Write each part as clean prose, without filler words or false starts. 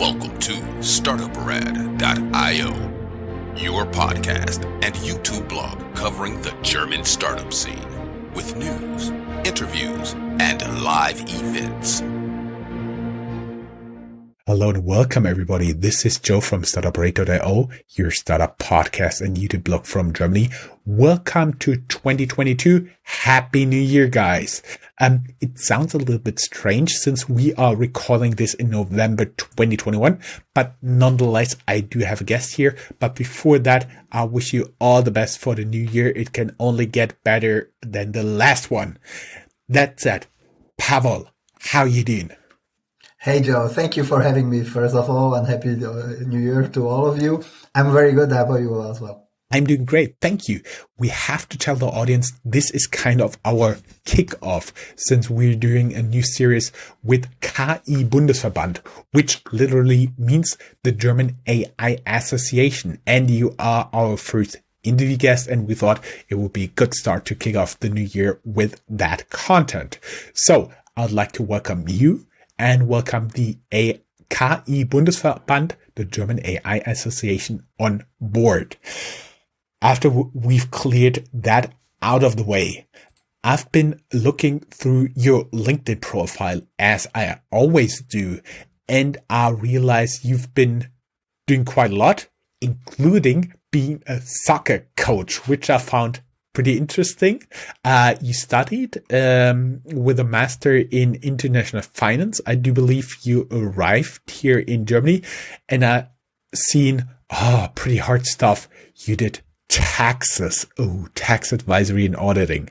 Welcome to Startuprad.io, your podcast and YouTube blog covering the German startup scene with news, interviews, and live events. Hello and welcome everybody. This is Joe from Startuprad.io, your startup podcast and YouTube blog from Germany. Welcome to 2022. Happy New Year, guys. It sounds a little bit strange since we are recording this in November 2021, but nonetheless, I do have a guest here. But before that, I wish you all the best for the new year. It can only get better than the last one. That said, Pavol, how you doing? Hey Joe, thank you for having me first of all, and happy New Year to all of you. I'm very good. How about you as well? I'm doing great. Thank you. We have to tell the audience this is kind of our kickoff since we're doing a new series with KI Bundesverband, which literally means the German AI Association. And you are our first interview guest, and we thought it would be a good start to kick off the new year with that content. So I'd like to welcome you and welcome the KI Bundesverband, the German AI Association, on board. After we've cleared that out of the way, I've been looking through your LinkedIn profile as I always do, and I realize you've been doing quite a lot, including being a soccer coach, which I found pretty interesting. You studied with a master in international finance. I do believe you arrived here in Germany, and I've seen pretty hard stuff. You did taxes. Tax advisory and auditing.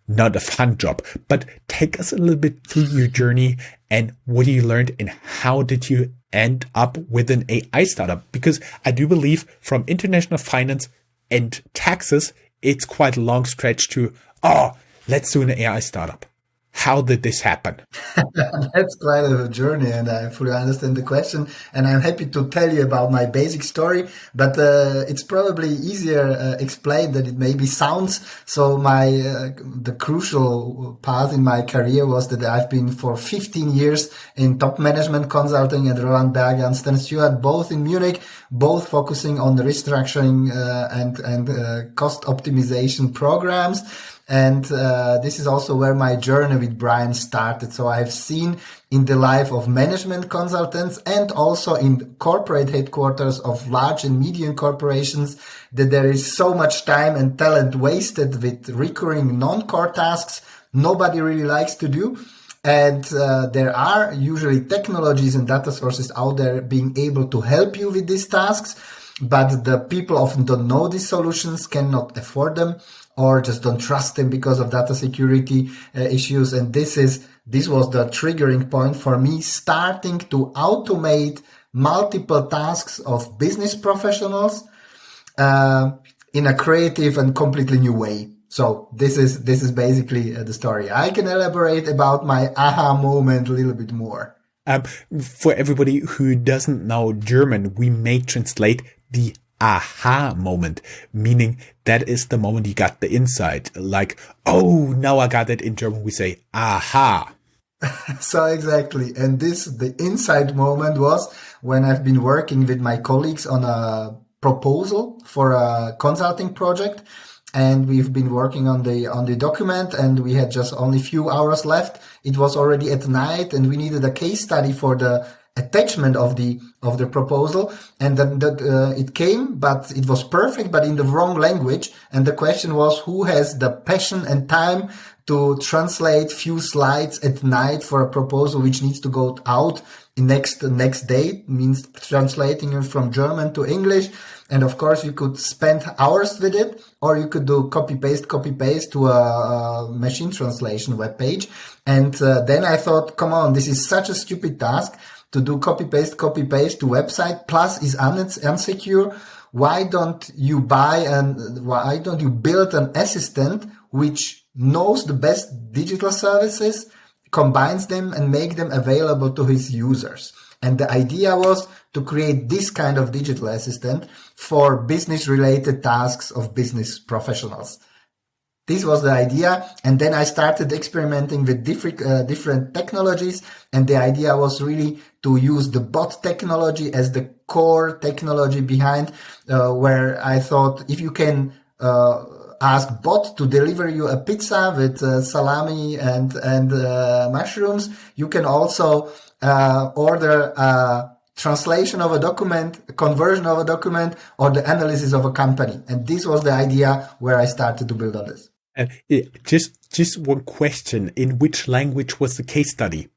Not a fun job, but take us a little bit through your journey and what you learned and how did you end up with an AI startup? Because I do believe from international finance and taxes, it's quite a long stretch to, let's do an AI startup. How did this happen? That's quite a journey, and I fully understand the question. And I'm happy to tell you about my basic story, but it's probably easier explained than it maybe sounds. So the crucial path in my career was that I've been for 15 years in top management consulting at Roland Berger and Sten Stewart, both in Munich, both focusing on the restructuring and cost optimization programs. And this is also where my journey with Brian started. So I've seen in the life of management consultants and also in corporate headquarters of large and medium corporations that there is so much time and talent wasted with recurring non-core tasks nobody really likes to do. And there are usually technologies and data sources out there being able to help you with these tasks, but the people often don't know these solutions, cannot afford them, or just don't trust them because of data security issues. And this was the triggering point for me, starting to automate multiple tasks of business professionals in a creative and completely new way. So this is basically the story. I can elaborate about my aha moment a little bit more. For everybody who doesn't know German, we may translate the aha moment, meaning that is the moment you got the insight. Like, now I got it. In German, we say aha. So exactly. And the insight moment was when I've been working with my colleagues on a proposal for a consulting project. And we've been working on the document, and we had just only a few hours left. It was already at night, and we needed a case study for the attachment of the proposal. And then it came, but it was perfect, but in the wrong language. And the question was, who has the passion and time to translate few slides at night for a proposal which needs to go out in next day, means translating it from German to English. And of course, you could spend hours with it, or you could do copy paste to a machine translation web page. And then I thought, come on, this is such a stupid task to do copy paste to website, plus is unsecure. Why don't you build an assistant which knows the best digital services, combines them and make them available to his users? And the idea was to create this kind of digital assistant for business related tasks of business professionals. This was the idea. And then I started experimenting with different technologies. And the idea was really to use the bot technology as the core technology behind, where I thought if you can ask bot to deliver you a pizza with salami and mushrooms, you can also order a translation of a document, conversion of a document, or the analysis of a company. And this was the idea where I started to build on this. Just one question. In which language was the case study?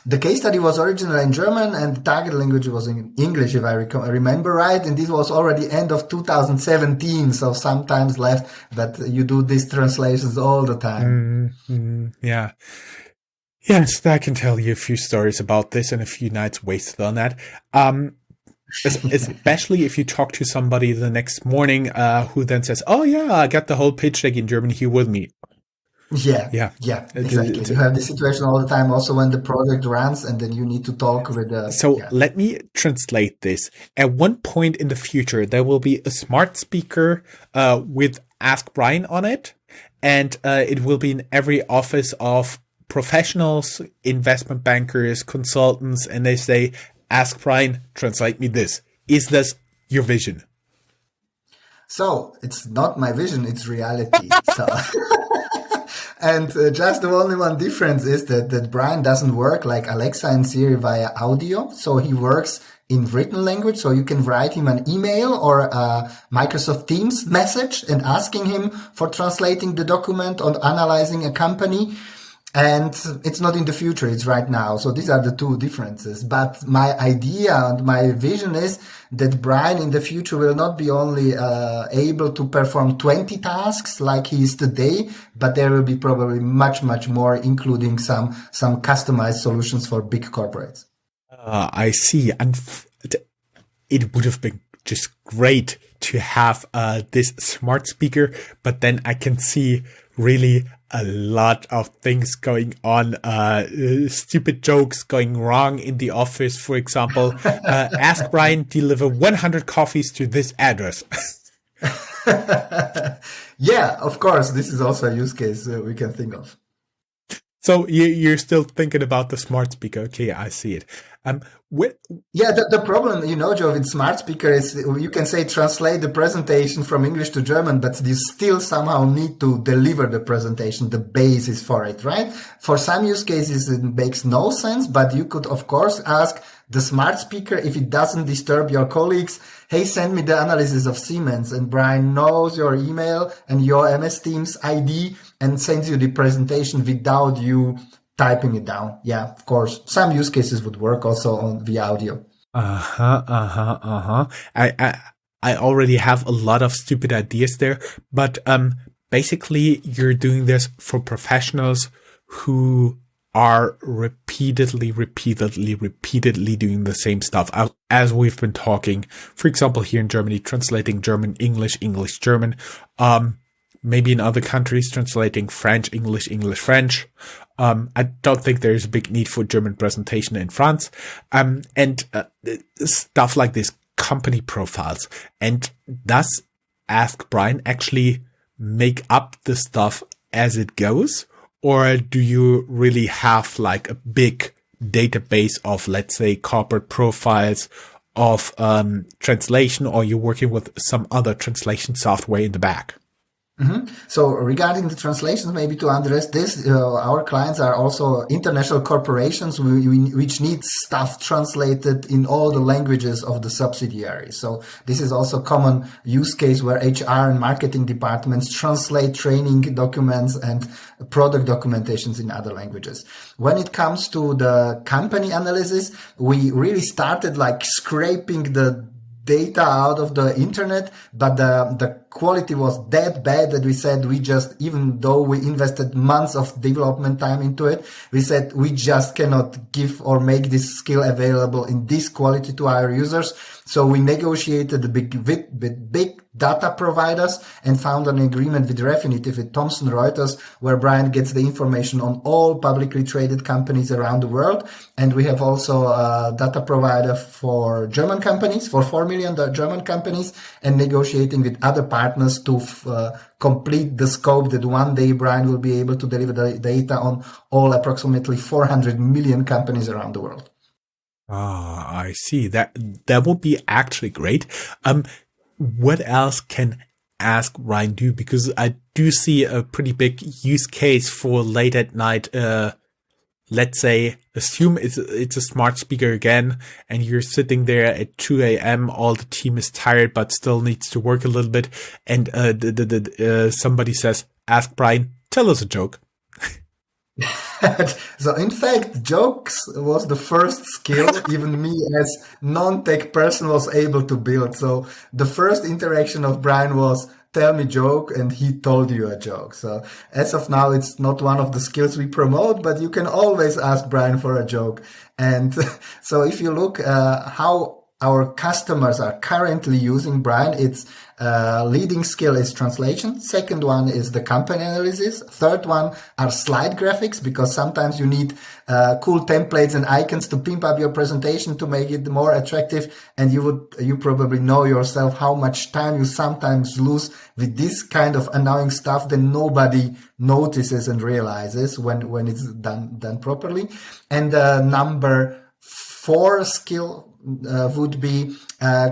The case study was originally in German and the target language was in English, if I remember right. And this was already end of 2017. So sometimes left, but you do these translations all the time. Yeah. Yes, I can tell you a few stories about this and a few nights wasted on that. Especially if you talk to somebody the next morning who then says, "Oh yeah, I got the whole pitch deck in German here with me." Yeah, exactly. You have this situation all the time also when the project runs and then you need to talk with the... Let me translate this. At one point in the future, there will be a smart speaker with Ask Brian on it, and it will be in every office of professionals, investment bankers, consultants, and they say, "Ask Brian, translate me this." Is this your vision? So it's not my vision, it's reality. And just the only one difference is that Brian doesn't work like Alexa and Siri via audio. So he works in written language. So you can write him an email or a Microsoft Teams message and asking him for translating the document or analyzing a company. And it's not in the future, it's right now. So these are the two differences. But my idea and my vision is that Brian in the future will not be only able to perform 20 tasks like he is today, but there will be probably much, much more, including some customized solutions for big corporates. I see. And it would have been just great to have this smart speaker, but then I can see really a lot of things going on, stupid jokes going wrong in the office. For example, Ask Brian, deliver 100 coffees to this address. Yeah, of course. This is also a use case we can think of. So you're still thinking about the smart speaker. Okay, I see it. Yeah, the problem, Joe, with smart speaker is you can say translate the presentation from English to German, but you still somehow need to deliver the presentation, the basis for it, right? For some use cases, it makes no sense, but you could, of course, ask the smart speaker, if it doesn't disturb your colleagues, hey, send me the analysis of Siemens, and Brian knows your email and your MS Teams ID and sends you the presentation without you typing it down. Yeah, of course. Some use cases would work also via audio. I already have a lot of stupid ideas there, but basically you're doing this for professionals who are repeatedly doing the same stuff as we've been talking. For example, here in Germany, translating German, English, English, German. Maybe in other countries, translating French, English, English, French. I don't think there's a big need for German presentation in France. And stuff like this, company profiles. And does Ask Brian actually make up the stuff as it goes? Or do you really have like a big database of, let's say, corporate profiles of translation, or you're working with some other translation software in the back? Mm-hmm. So regarding the translations, maybe to address this, our clients are also international corporations which need stuff translated in all the languages of the subsidiaries. So this is also a common use case where HR and marketing departments translate training documents and product documentations in other languages. When it comes to the company analysis, we really started like scraping the data out of the internet, but the quality was that bad that we said even though we invested months of development time into it, we said we just cannot give or make this skill available in this quality to our users. So we negotiated with big data providers and found an agreement with Refinitiv, with Thomson Reuters, where Brian gets the information on all publicly traded companies around the world. And we have also a data provider for German companies, for 4 million German companies, and negotiating with other partners to complete the scope that one day Brian will be able to deliver the data on all approximately 400 million companies around the world. Ah, I see. That would be actually great. What else can AskBrian do? Because I do see a pretty big use case for late at night. Let's say, assume it's a smart speaker again, and you're sitting there at 2 a.m. All the team is tired, but still needs to work a little bit. And somebody says, "AskBrian, tell us a joke." So in fact, jokes was the first skill even me as non-tech person was able to build. So the first interaction of Brian was, tell me joke, and he told you a joke. So as of now, it's not one of the skills we promote, but you can always ask Brian for a joke. And so if you look how our customers are currently using Brian, its leading skill is translation. Second one is the company analysis. Third one are slide graphics, because sometimes you need cool templates and icons to pimp up your presentation to make it more attractive. And you probably know yourself how much time you sometimes lose with this kind of annoying stuff that nobody notices and realizes when it's done properly. And number 4 skill would be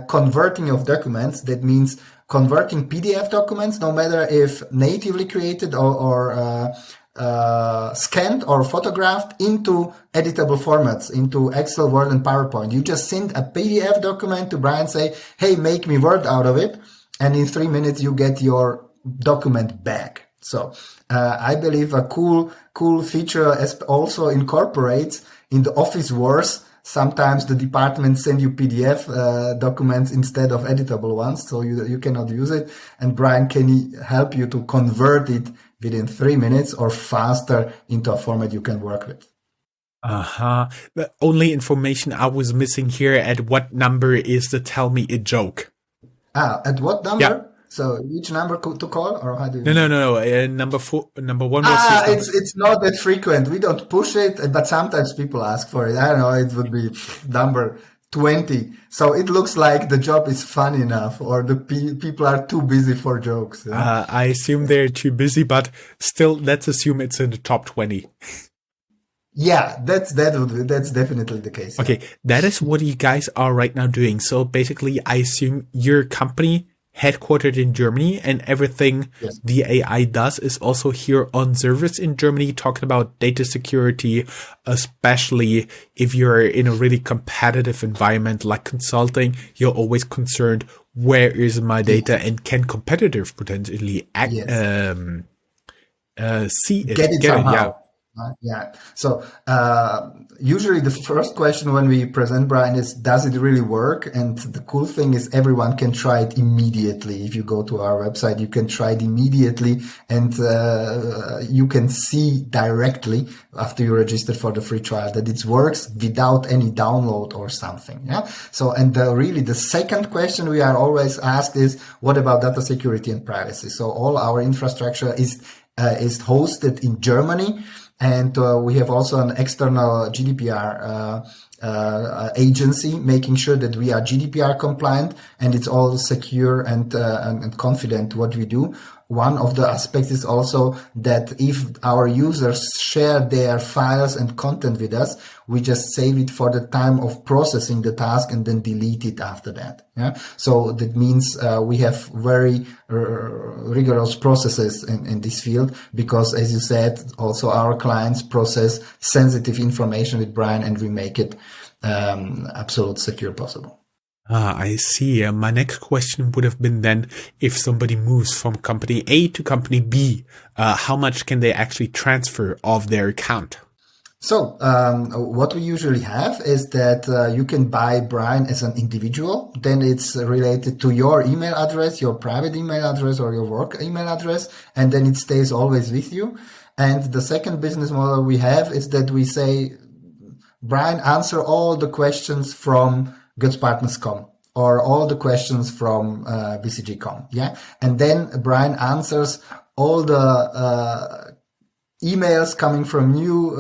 converting of documents. That means converting PDF documents, no matter if natively created or scanned or photographed, into editable formats, into Excel, Word, and PowerPoint. You just send a PDF document to Brian, say, hey, make me Word out of it. And in 3 minutes, you get your document back. So I believe a cool feature also incorporates in the office wars. Sometimes the departments send you PDF documents instead of editable ones, so you cannot use it. And Brian can help you to convert it within 3 minutes or faster into a format you can work with. The only information I was missing here, at what number is the tell me a joke? At what number? Yeah. So which number to call, or how do you? No. Number 1 was. It's not that frequent. We don't push it, but sometimes people ask for it. I don't know. It would be number 20. So it looks like the job is fun enough, or the people are too busy for jokes. Yeah? I assume they're too busy, but still, let's assume it's in the top 20. Yeah, that's definitely the case. Okay, that is what you guys are right now doing. So basically, I assume your company headquartered in Germany, and everything the AI does is also here on servers in Germany, talking about data security, especially if you're in a really competitive environment like consulting. You're always concerned, where is my data, and can competitors potentially see it? Get it somehow. Yeah. So usually the first question when we present Brian is, does it really work? And the cool thing is everyone can try it immediately. If you go to our website, you can try it immediately, and you can see directly after you registered for the free trial that it works without any download or something. Yeah. So, and really the second question we are always asked is, what about data security and privacy? So all our infrastructure is hosted in Germany. And we have also an external GDPR agency making sure that we are GDPR compliant and it's all secure and confident what we do. One of the aspects is also that if our users share their files and content with us, we just save it for the time of processing the task and then delete it after that. Yeah. So that means we have very rigorous processes in this field, because as you said, also our clients process sensitive information with Brian, and we make it absolute secure possible. I see. My next question would have been then, if somebody moves from company A to company B, how much can they actually transfer of their account? So what we usually have is that you can buy Brian as an individual. Then it's related to your email address, your private email address, or your work email address, and then it stays always with you. And the second business model we have is that we say, Brian, answer all the questions from Godspartners.com or all the questions from BCG.com. Yeah. And then Brian answers all the emails coming from new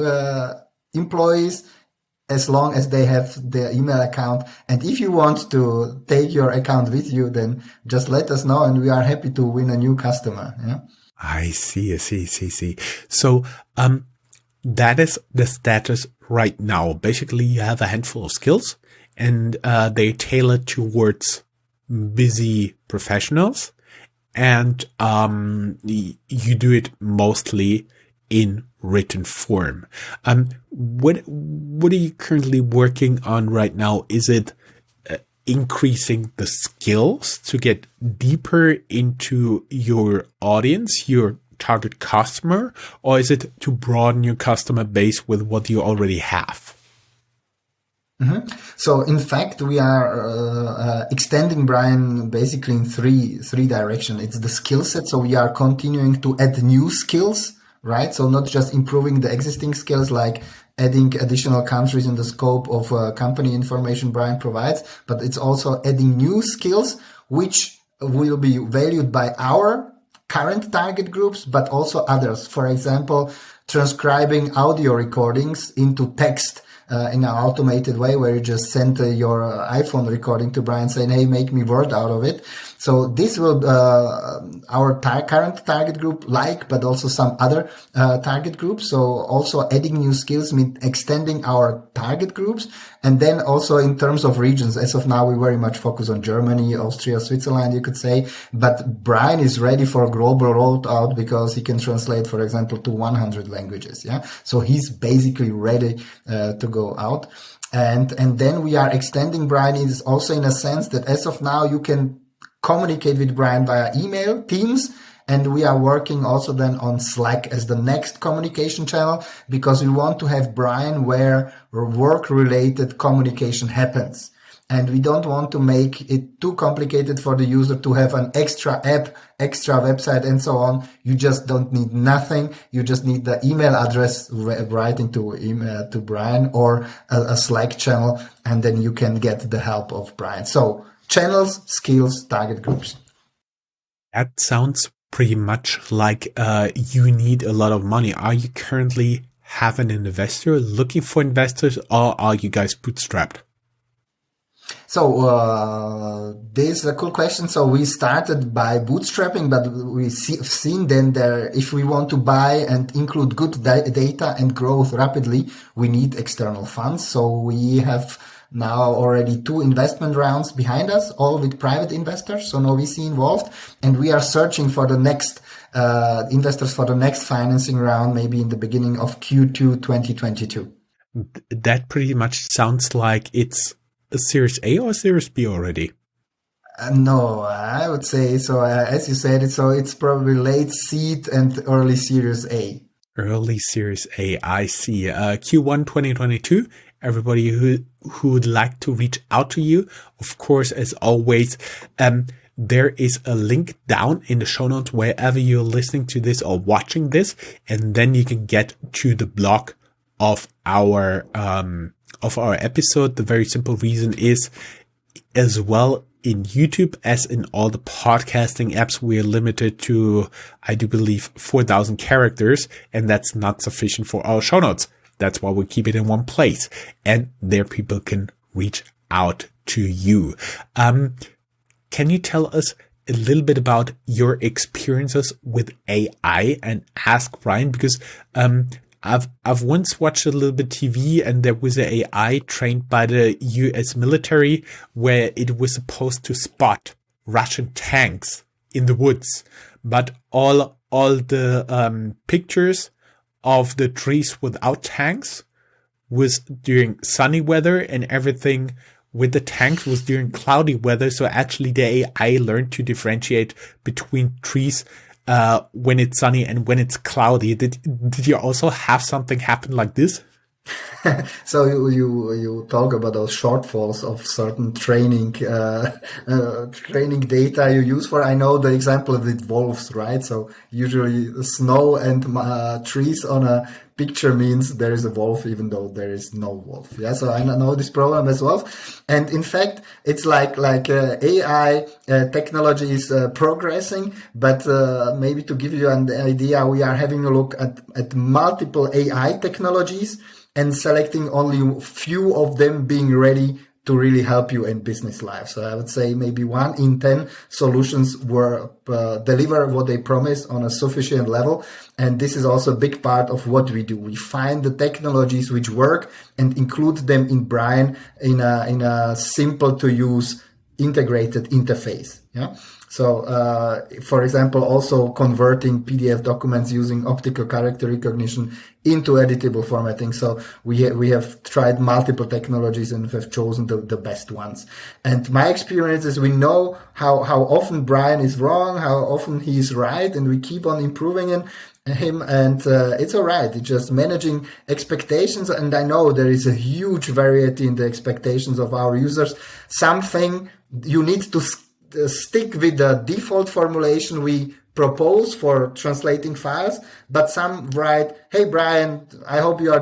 employees as long as they have their email account. And if you want to take your account with you, then just let us know and we are happy to win a new customer. Yeah. I see. So, that is the status right now. Basically, you have a handful of skills and they tailor towards busy professionals, and you do it mostly in written form. What are you currently working on right now? Is it increasing the skills to get deeper into your audience, your target customer, or is it to broaden your customer base with what you already have? Mm-hmm. So in fact, we are extending Brian basically in three directions. It's the skill set. So we are continuing to add new skills, right? So not just improving the existing skills, like adding additional countries in the scope of company information Brian provides, but it's also adding new skills, which will be valued by our current target groups, but also others. For example, transcribing audio recordings into text in an automated way, where you just send your iPhone recording to Brian saying, hey, make me Word out of it. So this will our current target group but also some other target groups. So also adding new skills means extending our target groups. And then also in terms of regions, as of now, we very much focus on Germany, Austria, Switzerland, you could say. But Brian is ready for a global rollout because he can translate, for example, to 100 languages. Yeah. So he's basically ready to go out. And then we are extending Brian is also in a sense that as of now, you can communicate with Brian via email, Teams, and we are working also then on Slack as the next communication channel, because we want to have Brian where work-related communication happens. And we don't want to make it too complicated for the user to have an extra app, extra website, and so on. You just don't need nothing. You just need the email address right into email to Brian, or a Slack channel, and then you can get the help of Brian. So channels, skills, target groups. That sounds pretty much like you need a lot of money. Are you currently having an investor, looking for investors, or are you guys bootstrapped? So this is a cool question. So we started by bootstrapping, but we've seen then if we want to buy and include good data and growth rapidly, we need external funds. So we have now already 2 investment rounds behind us, all with private investors, so no VC involved. And we are searching for the next investors for the next financing round, maybe in the beginning of Q2 2022. That pretty much sounds like it's a Series A or Series B already? No, I would say so. As you said, it's probably late seed and early Series A. Early Series A, I see. Q1 2022. Everybody who would like to reach out to you, of course, as always, there is a link down in the show notes wherever you're listening to this or watching this, and then you can get to the blog of our episode. The very simple reason is, as well in YouTube as in all the podcasting apps, we are limited to, I do believe, 4,000 characters, and that's not sufficient for our show notes. That's why we keep it in one place, and there people can reach out to you. Can you tell us a little bit about your experiences with AI and Ask Brian? Because I've once watched a little bit TV, and there was an AI trained by the US military where it was supposed to spot Russian tanks in the woods, but all the pictures of the trees without tanks was during sunny weather, and everything with the tanks was during cloudy weather. So actually the AI learned to differentiate between trees when it's sunny and when it's cloudy. Did you also have something happen like this? So you talk about those shortfalls of certain training data you use for. I know the example with wolves, right? So usually snow and trees on a picture means there is a wolf, even though there is no wolf. Yeah, so I know this problem as well. And in fact, it's like AI technology is progressing, but maybe to give you an idea, we are having a look at multiple AI technologies and selecting only few of them being ready to really help you in business life. So I would say maybe 1 in 10 solutions were deliver what they promise on a sufficient level. And this is also a big part of what we do. We find the technologies which work and include them in Brian in a simple to use integrated interface. Yeah. So, for example, also converting PDF documents using optical character recognition into editable formatting. So we have tried multiple technologies and have chosen the best ones. And my experience is we know how often Brian is wrong, how often he is right, and we keep on improving him. And it's all right. It's just managing expectations. And I know there is a huge variety in the expectations of our users. Something you need to stick with the default formulation we propose for translating files, but some write, "Hey Brian, I hope you are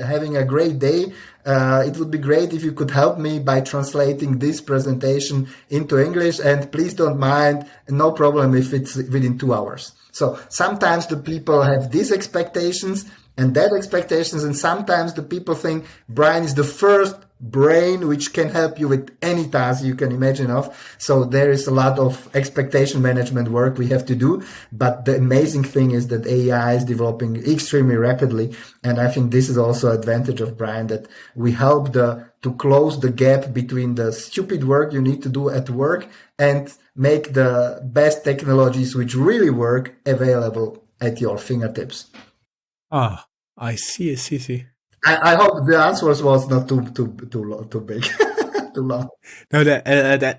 having a great day. It would be great if you could help me by translating this presentation into English, and please don't mind, no problem if it's within 2 hours." So sometimes the people have these expectations and that expectations, and sometimes the people think Brian is the first brain which can help you with any task you can imagine of. So there is a lot of expectation management work we have to do. But the amazing thing is that AI is developing extremely rapidly. And I think this is also an advantage of Brian, that we help to close the gap between the stupid work you need to do at work and make the best technologies which really work available at your fingertips. I see. I hope the answer was not too big, too long. No,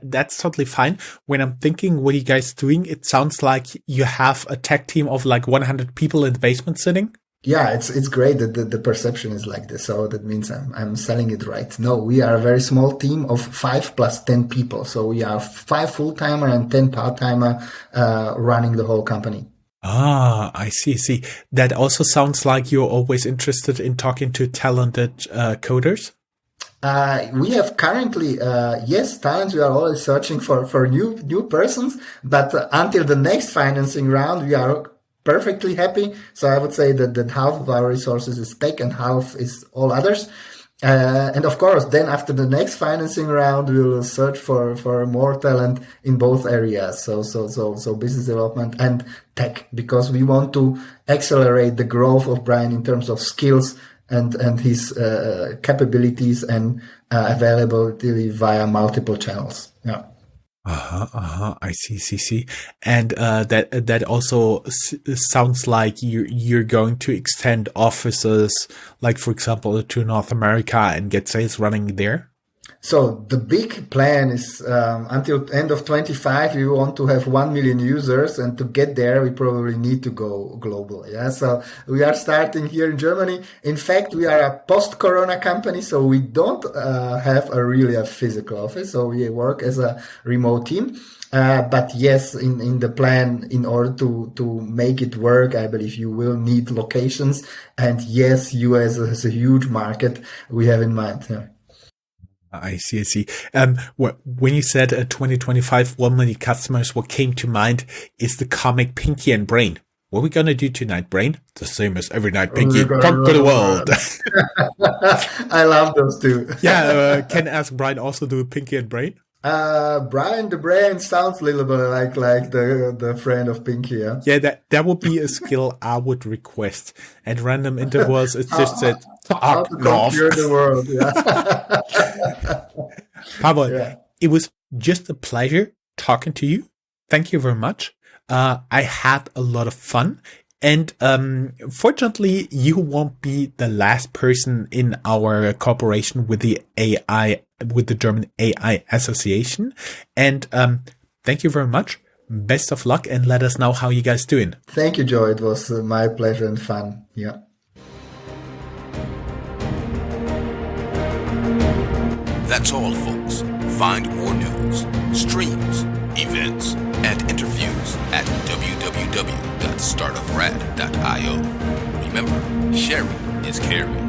that's totally fine. When I'm thinking what you guys doing, it sounds like you have a tech team of like 100 people in the basement sitting. Yeah, it's great that the perception is like this. So that means I'm selling it right. No, we are a very small team of 5 plus 10 people. So we are 5 full-timer and 10 part-timer running the whole company. I see. That also sounds like you're always interested in talking to talented coders. We have currently, talents. We are always searching for new persons, but until the next financing round, we are perfectly happy. So I would say that half of our resources is tech and half is all others. And of course, then after the next financing round, we will search for more talent in both areas. So business development and tech, because we want to accelerate the growth of Brian in terms of skills and his capabilities and availability via multiple channels. Yeah. I see. And that also sounds like you're going to extend offices, like for example, to North America and get sales running there. So the big plan is until end of 25, we want to have 1 million users, and to get there, we probably need to go global. Yeah, so we are starting here in Germany. In fact, we are a post-corona company, so we don't have a physical office. So we work as a remote team. But yes, in the plan, in order to make it work, I believe you will need locations. And yes, US is a huge market we have in mind. Yeah. I see. When you said 2025, 1 million customers, what came to mind is the comic Pinky and Brain. What are we going to do tonight, Brain? The same as every night, Pinky. Conquer the world. I love those two. Yeah, can Ask Brian also do Pinky and Brain? Brian the Brain sounds a little bit like the friend of Pinky, yeah? Yeah, that would be a skill I would request. At random intervals, it's just said, how to conquer the world, yeah. Pavol, It was just a pleasure talking to you. Thank you very much. I had a lot of fun. And fortunately, you won't be the last person in our cooperation with the German AI Association. And thank you very much. Best of luck, and let us know how you guys doing. Thank you, Joe. It was my pleasure and fun. Yeah. That's all, folks. Find more news, streams, events, and interviews at www.startuprad.io. Remember, sharing caring,